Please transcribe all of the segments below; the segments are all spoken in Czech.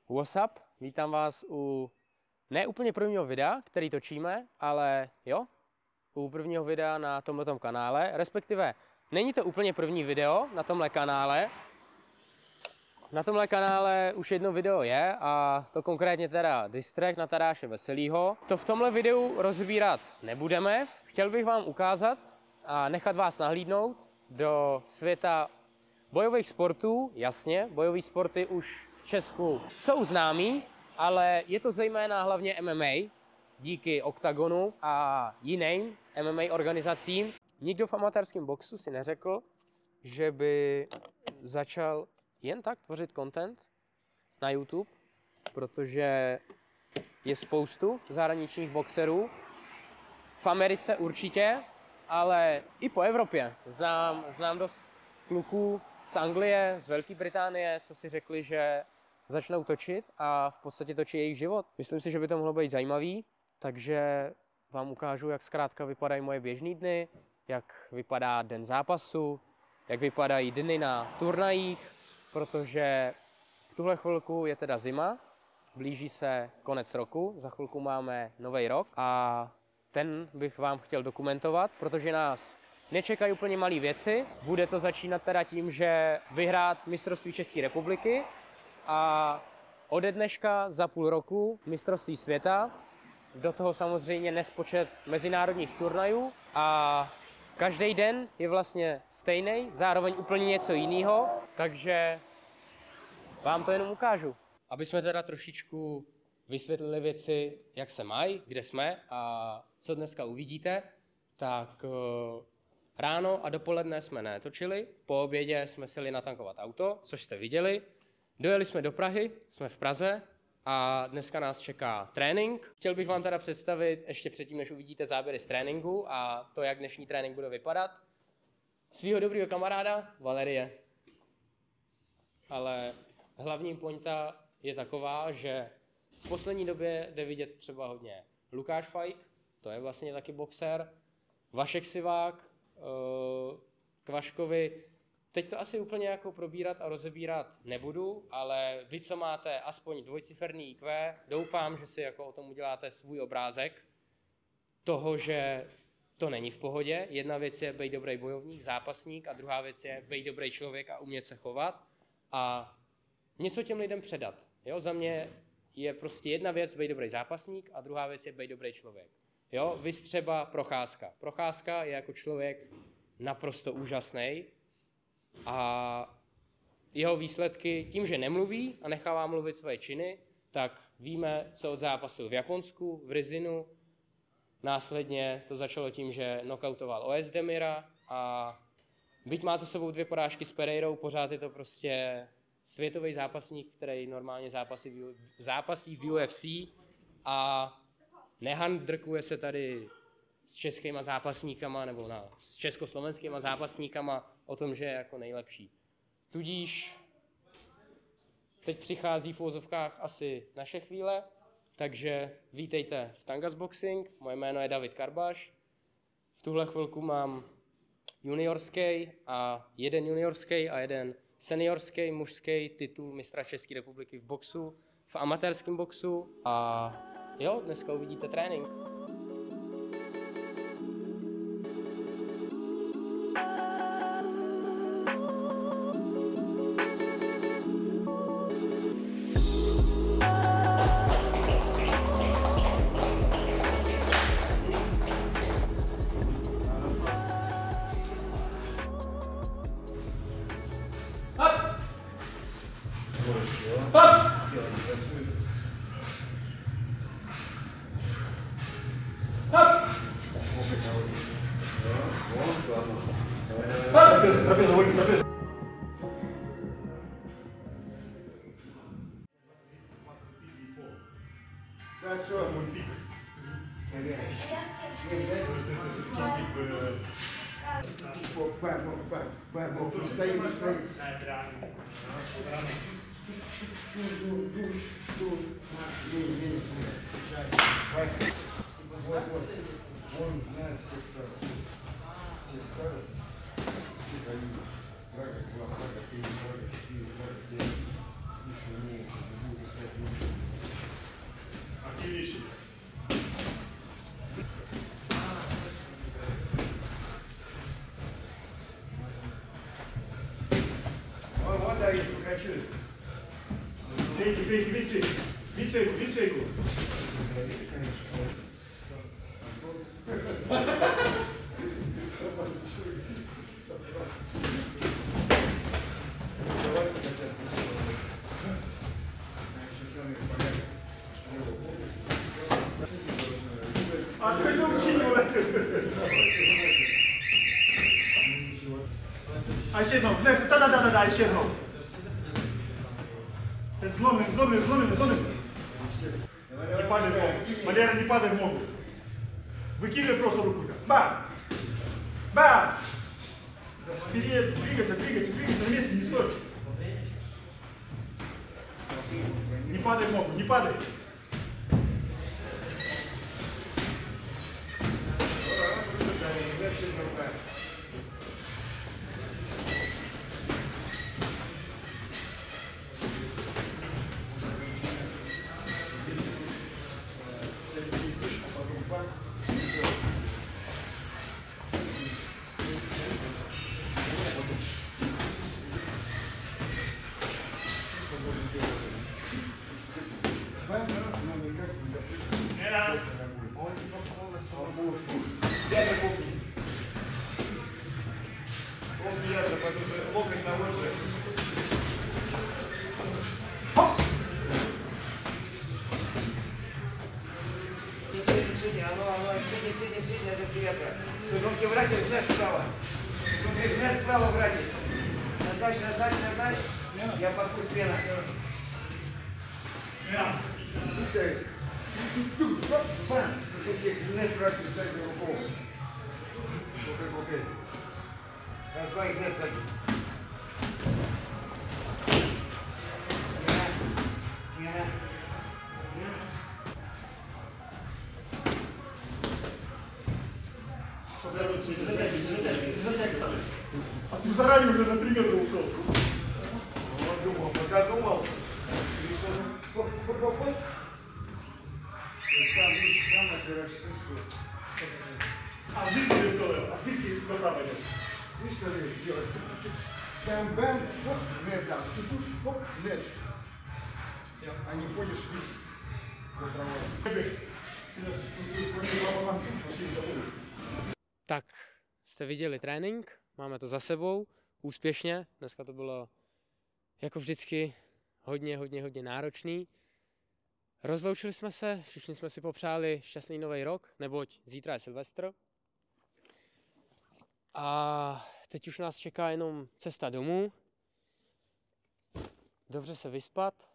What's up? Vítám vás u ne úplně prvního videa, který točíme, ale jo, u prvního videa na tomhletom kanále, respektive není to úplně první video na tomhle kanále. Na tomhle kanále už jedno video je a to konkrétně teda distrack na Tadáše Veselýho. To v tomhle videu rozbírat nebudeme. Chtěl bych vám ukázat a nechat vás nahlídnout do světa bojových sportů. Jasně, bojové sporty už v Česku jsou známý, ale je to zejména hlavně MMA, díky Oktagonu a jiným MMA organizacím. Nikdo v amatérském boxu si neřekl, že by začal jen tak tvořit content na YouTube, protože je spoustu zahraničních boxerů. V Americe určitě, ale i po Evropě. Znám dost kluků z Anglie, z Velké Británie, co si řekli, že začnou točit a v podstatě točí jejich život. Myslím si, že by to mohlo být zajímavý, takže vám ukážu, jak zkrátka vypadají moje běžné dny, jak vypadá den zápasu, jak vypadají dny na turnajích, protože v tuhle chvilku je teda zima, blíží se konec roku, za chvilku máme nový rok a ten bych vám chtěl dokumentovat, protože nás nečekají úplně malé věci. Bude to začínat teda tím, že vyhrát mistrovství České republiky a ode dneška za půl roku mistrovství světa. Do toho samozřejmě nespočet mezinárodních turnajů a každý den je vlastně stejný, zároveň úplně něco jiného, takže vám to jenom ukážu. Aby jsme teda trošičku vysvětlili věci, jak se mají, kde jsme a co dneska uvidíte, tak ráno a dopoledne jsme netočili, po obědě jsme si jeli natankovat auto, což jste viděli. Dojeli jsme do Prahy, jsme v Praze a dneska nás čeká trénink. Chtěl bych vám teda představit, ještě předtím, než uvidíte záběry z tréninku a to, jak dnešní trénink bude vypadat, svýho dobrýho kamaráda Valerie. Ale hlavní pointa je taková, že v poslední době jde vidět třeba hodně Lukáš Fajk, to je vlastně taky boxer, Vašek Sivák, k Vaškovi. Teď to asi úplně jako probírat a rozebírat nebudu, ale vy, co máte aspoň dvojciferný IQ, doufám, že si jako o tom uděláte svůj obrázek toho, že to není v pohodě. Jedna věc je být dobrý bojovník, zápasník a druhá věc je být dobrý člověk a umět se chovat a něco těm lidem předat. Jo? Za mě je prostě jedna věc být dobrý zápasník a druhá věc je být dobrý člověk. Jo? Vys třeba Procházka. Procházka je jako člověk naprosto úžasný a jeho výsledky tím, že nemluví a nechává mluvit svoje činy, tak víme, co odzápasil v Japonsku, v Rizinu. Následně to začalo tím, že knockoutoval Oezdemira a byť má za sebou 2 porážky s Pereirou, pořád je to prostě světový zápasník, který normálně zápasí v UFC a nehandrkuje se tady s českýma zápasníkama nebo s československýma zápasníkama o tom, že je jako nejlepší. Tudíž teď přichází v uvozovkách asi naše chvíle, takže vítejte v Tangas Boxing, moje jméno je David Karbaš. V tuhle chvilku mám jeden juniorský a jeden seniorský mužský titul mistra České republiky v boxu, v amatérském boxu a jo, dneska uvidíte trénink. Вицейку. А ще одного, да, ще одного. Зломлений. Не падай в ногу. Валера, не падай в ногу. Выкидывай просто руку. Бам! Вперед, двигайся, на месте не стой. Не падай в ногу, не падай. Локоть на выше. Сидя, это приятно. Жонки враги, взять справа. Жонки взять справа враги. Назначь. Я подпу смена. Жонки, гнет враги, взять рукой. Окей. Раз, два, и гнет сзади. А ты заранее уже на 3 метра ушел. Пока думал. Сам опираешься. А здесь я сделаю, а здесь глаза пойдет. Видишь, что ты делаешь? Бэм, хоп, нет, там, хоп, нет. А не ходишь вниз за травой. Tak, jste viděli trénink, máme to za sebou, úspěšně, dneska to bylo jako vždycky hodně náročný. Rozloučili jsme se, všichni jsme si popřáli šťastný nový rok, neboť zítra je Silvestr. A teď už nás čeká jenom cesta domů, dobře se vyspat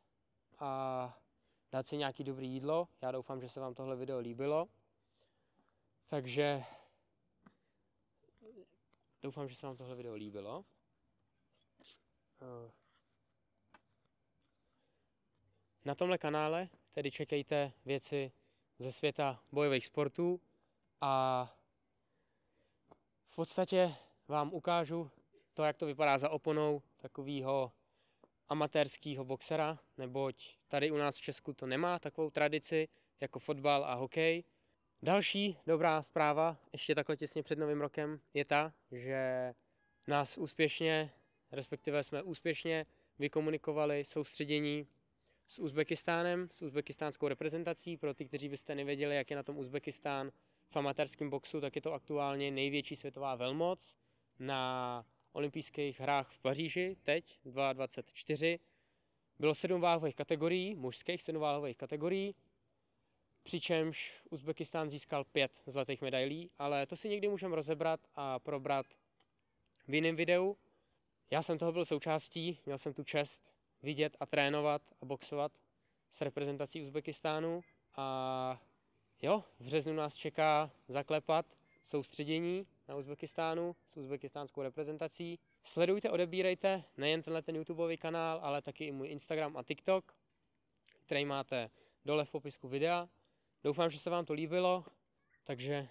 a dát si nějaký dobrý jídlo. Já doufám, že se vám tohle video líbilo. Takže doufám, že se vám tohle video líbilo. Na tomhle kanále tedy čekejte věci ze světa bojových sportů a v podstatě vám ukážu to, jak to vypadá za oponou takového amatérského boxera, neboť tady u nás v Česku to nemá takovou tradici jako fotbal a hokej. Další dobrá zpráva, ještě takhle těsně před Novým rokem, je ta, že nás úspěšně, respektive jsme úspěšně vykomunikovali soustředění s Uzbekistánem, s uzbekistánskou reprezentací. Pro ty, kteří byste nevěděli, jak je na tom Uzbekistán v amatérském boxu, tak je to aktuálně největší světová velmoc. Na olympijských hrách v Paříži teď, 2024, bylo 7 váhových kategorií, mužských 7 váhových kategorií, přičemž Uzbekistán získal 5 zlatých medailí, ale to si někdy můžeme rozebrat a probrat v jiném videu. Já jsem toho byl součástí, měl jsem tu čest vidět a trénovat a boxovat s reprezentací Uzbekistánu a jo, v březnu nás čeká zaklepat soustředění na Uzbekistánu s uzbekistánskou reprezentací. Sledujte, odebírejte nejen ten YouTubeový kanál, ale taky i můj Instagram a TikTok, který máte dole v popisku videa. Doufám, že se vám to líbilo, takže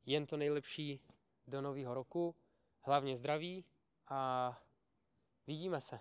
jen to nejlepší do nového roku, hlavně zdraví a vidíme se.